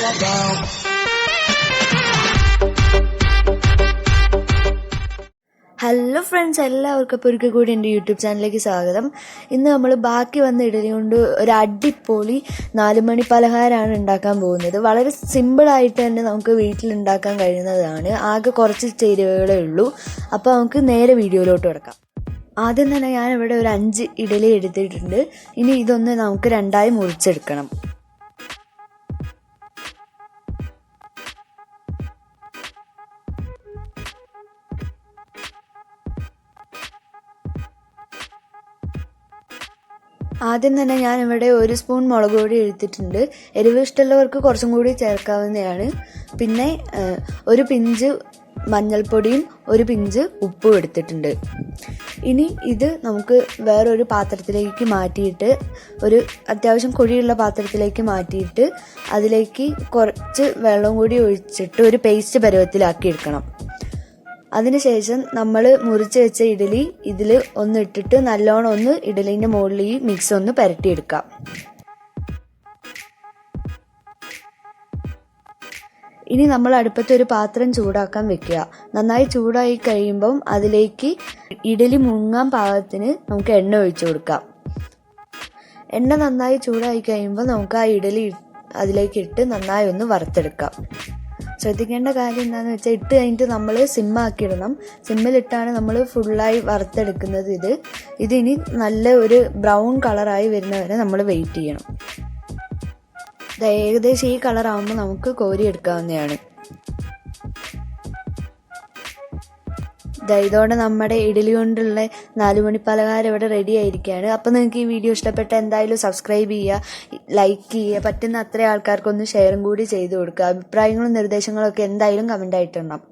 Hello friends, എല്ലാവർക്കും ഇപ്പോൾ ഒരിക്കൽ കൂടി എൻ്റെ യൂട്യൂബ് ചാനലിലേക്ക് സ്വാഗതം. ഇന്ന് നമ്മൾ ബാക്കി വന്ന ഇഡലി കൊണ്ട് ഒരു അടിപൊളി 4 മണി പലഹാരമാണ് ഉണ്ടാക്കാൻ പോകുന്നത്. വളരെ സിമ്പിളായിട്ട് തന്നെ നമുക്ക് വീട്ടിലുണ്ടാക്കാൻ കഴിയുന്നതാണ്. ആകെ കുറച്ച് ചേരുവകളേ ഉള്ളൂ. അപ്പോൾ നമുക്ക് നേരെ വീഡിയോയിലോട്ട് കിടക്കാം. ആദ്യം തന്നെ ഞാനിവിടെ ഒരു 5 ഇഡലി എടുത്തിട്ടുണ്ട്. ഇനി ഇതൊന്ന് നമുക്ക് 2ആയി മുറിച്ചെടുക്കണം. ആദ്യം തന്നെ ഞാനിവിടെ 1 സ്പൂൺ മുളക് പൊടി എടുത്തിട്ടുണ്ട്. എരിവ് ഇഷ്ടമുള്ളവർക്ക് കുറച്ചും കൂടി ചേർക്കാവുന്നതാണ്. പിന്നെ ഒരു പിഞ്ച് മഞ്ഞൾപ്പൊടിയും ഒരു പിഞ്ച് ഉപ്പും എടുത്തിട്ടുണ്ട്. ഇനി ഇത് നമുക്ക് വേറൊരു പാത്രത്തിലേക്ക് മാറ്റിയിട്ട്, ഒരു അത്യാവശ്യം കുഴിയുള്ള പാത്രത്തിലേക്ക് മാറ്റിയിട്ട് അതിലേക്ക് കുറച്ച് വെള്ളം കൂടി ഒഴിച്ചിട്ട് ഒരു പേസ്റ്റ് പരുവത്തിലാക്കി എടുക്കണം. അതിനുശേഷം നമ്മൾ മുറിച്ച് വെച്ച ഇഡലി ഇതിൽ ഒന്ന് ഇട്ടിട്ട് നല്ലോണം ഒന്ന് ഇഡലിൻ്റെ മുകളിൽ ഈ മിക്സ് ഒന്ന് പുരട്ടിയെടുക്കാം. ഇനി നമ്മൾ അടുപ്പത്ത് ഒരു പാത്രം ചൂടാക്കാൻ വെക്കുക. നന്നായി ചൂടായി കഴിയുമ്പം അതിലേക്ക് ഇഡലി മുങ്ങാൻ പാകത്തിന് നമുക്ക് എണ്ണ ഒഴിച്ചു കൊടുക്കാം. എണ്ണ നന്നായി ചൂടായി കഴിയുമ്പോൾ നമുക്ക് ആ ഇഡലി അതിലേക്ക് ഇട്ട് നന്നായി ഒന്ന് വറുത്തെടുക്കാം. ശ്രദ്ധിക്കേണ്ട കാര്യം എന്താണെന്ന് വെച്ചാൽ, ഇട്ട് കഴിഞ്ഞിട്ട് നമ്മൾ സിമ്മാക്കിയിടണം. സിമ്മിലിട്ടാണ് നമ്മൾ ഫുള്ളായി വറുത്തെടുക്കുന്നത്. ഇതിനി നല്ല ഒരു ബ്രൗൺ കളറായി വരുന്നവരെ നമ്മൾ വെയിറ്റ് ചെയ്യണം. ഏകദേശം ഈ കളറാകുമ്പോൾ നമുക്ക് കോരിയെടുക്കാവുന്നതാണ്. ഇതോടെ നമ്മുടെ ഇഡലി കൊണ്ടുള്ള 4 മണി പലഹാരം ഇവിടെ റെഡി ആയിരിക്കുകയാണ്. അപ്പോൾ നിങ്ങൾക്ക് ഈ വീഡിയോ ഇഷ്ടപ്പെട്ട എന്തായാലും സബ്സ്ക്രൈബ് ചെയ്യുക, ലൈക്ക് ചെയ്യുക, പറ്റുന്ന അത്രയും ആൾക്കാർക്കൊന്ന് ഷെയറും കൂടി ചെയ്ത് കൊടുക്കുക. അഭിപ്രായങ്ങളും നിർദ്ദേശങ്ങളും ഒക്കെ എന്തായാലും കമൻ്റ് ആയിട്ടുണ്ടാവും.